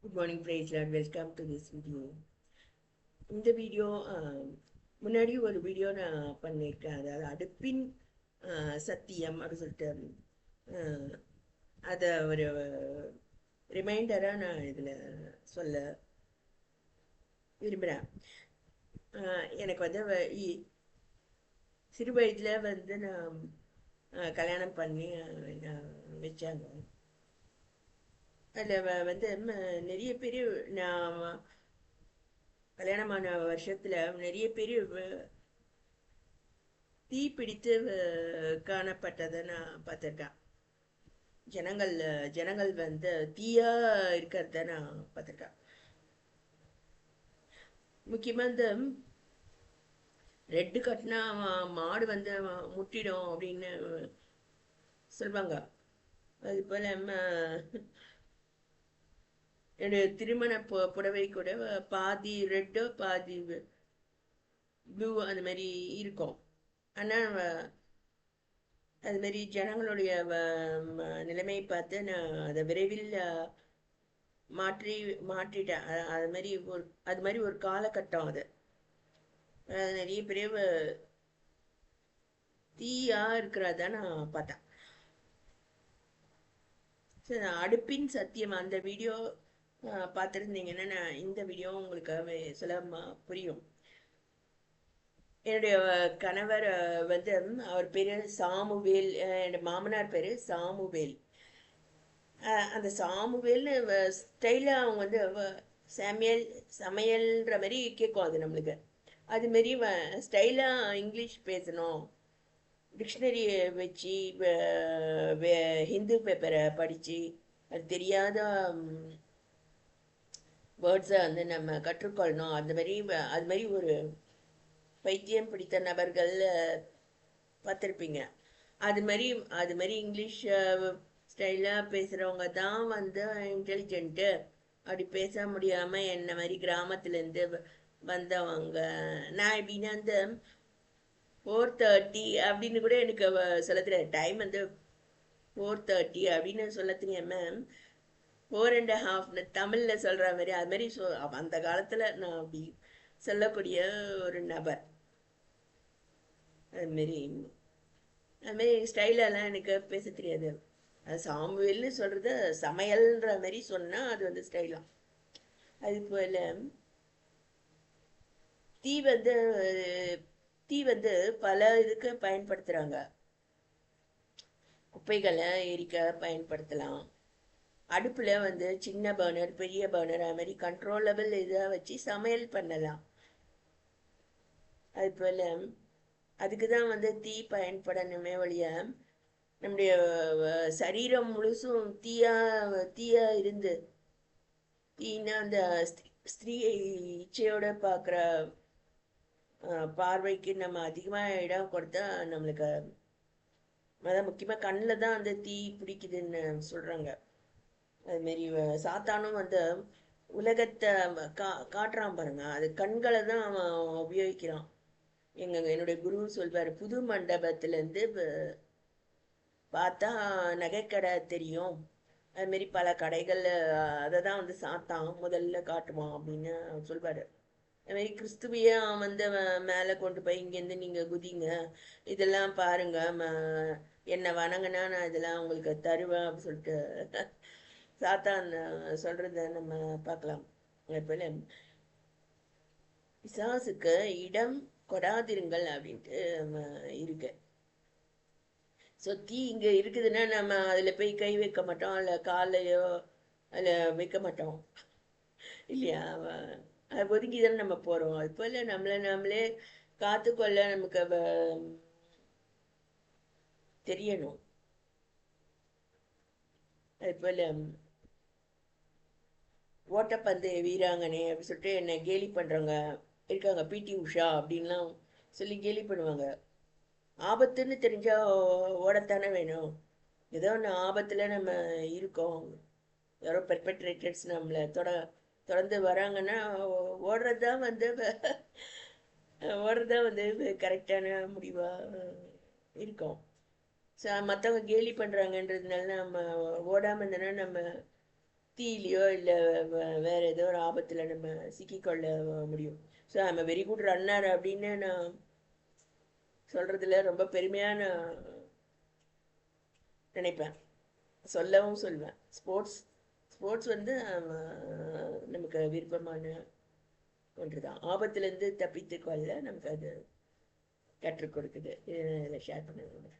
Good morning, praise Lord. Welcome to this video. இந்த video முன்னாடி ஒரு வீடியோ நான் பண்ணியிருக்கேன். அதாவது அடுப்பின் சத்தியம் அப்படின்னு சொல்லிட்டு அதை ஒரு ரிமைண்டராக நான் இதில் சொல்ல விரும்புகிறேன். எனக்கு வந்து சிறு வயதில் வந்து நான் கல்யாணம் பண்ணி வச்சாங்க. அதில் வந்து நிறைய பேர் நான் கல்யாணமான வருஷத்துல நிறைய பேர் தீ பிடித்து காணப்பட்டதை நான் பார்த்துருக்கேன். ஜனங்கள் வந்து தீயா இருக்கிறத நான் பார்த்துருக்கேன். முக்கியமா இந்த ரெட்டு கட்டினா மாடு வந்து முட்டிடும் அப்படின்னு சொல்லுவாங்க. அது போல என்னுடைய திருமண புடவை கூட பாதி ரெட்டோ பாதி ப்ளூ அந்த மாதிரி இருக்கும். ஆனால் அது மாதிரி ஜனங்களுடைய நிலைமையை பார்த்து நான் அதை விரைவில் மாற்றிட்டேன். அது மாதிரி ஒரு காலகட்டம் அது. நிறைய பேர் தீயா இருக்கிறத நான் பார்த்தேன். சரி, அடுப்பின் சத்தியம் அந்த வீடியோ பார்த்துருந்தீங்கன்னா நான் இந்த வீடியோ உங்களுக்கு சுலபமாக புரியும். என்னுடைய கணவர் வந்து அவர் பேர் சாமுவேல். என்னோட மாமனார் பேர் சாமுவேல். அந்த சாமுவேல்னு ஸ்டைலாக அவங்க வந்து சமையல்ன்ற மாதிரி கேட்கும் அது நம்மளுக்கு. அதுமாரி ஸ்டைலாக இங்கிலீஷ் பேசணும், டிக்ஷனரி வச்சு ஹிந்து பேப்பரை படித்து அது தெரியாத வேர்ட்ஸை வந்து நம்ம கற்றுக்கொள்ளணும். அது மாதிரி ஒரு பைத்தியம் பிடித்த நபர்கள் பார்த்துருப்பீங்க. அது மாதிரி இங்கிலீஷ் ஸ்டைலாக பேசுகிறவங்க தான் வந்து இன்டெலிஜென்ட்டு. அப்படி பேச முடியாமல் என்ன மாதிரி கிராமத்துலேருந்து வந்தவங்க. நான் எப்படின்னா அந்த 4:30 அப்படின்னு கூட எனக்கு சொல்ல தெரியாது. டைம் வந்து 4:30 அப்படின்னு சொல்ல தெரியாமல் 4:30 தமிழில் சொல்கிற மாதிரி அது மாதிரி அந்த காலத்தில் நான் அப்படி சொல்லக்கூடிய ஒரு நபர். அதுமாரி ஸ்டைலெல்லாம் எனக்கு பேச தெரியாது. அது சாமுவேல்னு சொல்கிறது சமையல்ன்ற மாதிரி சொன்னால் அது வந்து ஸ்டைலாம். அது போல் தீ வந்து பல இதுக்கு பயன்படுத்துகிறாங்க. குப்பைகளை எரிக்க பயன்படுத்தலாம். அடுப்பில் வந்து சின்ன பர்னர் பெரிய பர்னர் அது மாதிரி கண்ட்ரோலபிள் இதை வச்சு சமையல் பண்ணலாம். அது போல் அதுக்கு தான் வந்து தீ பயன்படணுமே ஒழிய நம்முடைய சரீரம் முழுசும் தீயா இருந்து தீனா அந்த ஸ்திரீ இச்சையோட பார்க்குற பார்வைக்கு நம்ம அதிகமாக இடம் கொடுத்தா நம்மளுக்கு அதான் முக்கியமாக கண்ணில் தான் அந்த தீ பிடிக்குதுன்னு சொல்கிறாங்க. அதுமாரி சாத்தானும் வந்து உலகத்தை காட்டுறான் பாருங்க, அது கண்களை தான் அவன் உபயோகிக்கிறான். என்னுடைய குரு சொல்வார், புது மண்டபத்திலேருந்து பார்த்தா நகைக்கடை தெரியும். அதுமாரி பல கடைகள் அதை தான் வந்து சாத்தான் முதல்ல காட்டுவான் அப்படின்னு சொல்வார். அதுமாரி கிறிஸ்துவையே வந்து மேலே கொண்டு போய் இங்கேருந்து நீங்கள் குதிங்க, இதெல்லாம் பாருங்க, என்னை வணங்கினா நான் இதெல்லாம் உங்களுக்கு தருவேன் அப்படின்னு சொல்லிட்டு சாத்தான் சொல்கிறத நம்ம பார்க்கலாம். அதுபோல் பிசாசுக்கு இடம் கொடாதிருங்கள் அப்படின்ட்டு இருக்கு. ஸோ தீ இங்கே இருக்குதுன்னா நம்ம அதில் போய் கை வைக்க மாட்டோம், இல்லை காலையோ அதில் வைக்க மாட்டோம் இல்லையா? அதை ஒதுக்கி தானே நம்ம போகிறோம். அது போல் நம்மளே காத்துக்கொள்ள நமக்கு தெரியணும். அது போல் ஓட்டப்பந்து வீராங்கனை அப்படின்னு சொல்லிட்டு என்னை கேலி பண்ணுறவங்க இருக்காங்க. பிடி உஷா அப்படின்லாம் சொல்லி கேலி பண்ணுவாங்க. ஆபத்துன்னு தெரிஞ்சால் ஓடத்தானே வேணும். ஏதோ ஒன்று ஆபத்தில் நம்ம இருக்கோம், யாரோ பெர்பெட்ரேட்டர்ஸ் நம்மளை தொடர்ந்து வராங்கன்னா ஓடுறது தான் வந்து கரெக்டான முடிவாக இருக்கும். ஸோ மற்றவங்க கேலி பண்ணுறாங்கன்றதுனால நம்ம ஓடாமல் இருந்தோன்னா நம்ம தீயிலையோ இல்லை வேற ஏதோ ஒரு ஆபத்தில் நம்ம சிக்கிக்கொள்ள முடியும். So I'm very good runner அப்படின்னு நான் சொல்றதுல ரொம்ப பெருமையாக நான் நினைப்பேன், சொல்லவும் சொல்வேன். ஸ்போர்ட்ஸ் ஸ்போர்ட்ஸ் வந்து நமக்கு விருப்பமான ஒன்று தான். ஆபத்துலேருந்து தப்பித்து கொள்ள நமக்கு அது கற்றுக் கொடுக்குது. இதை ஷேர் பண்ணுறது.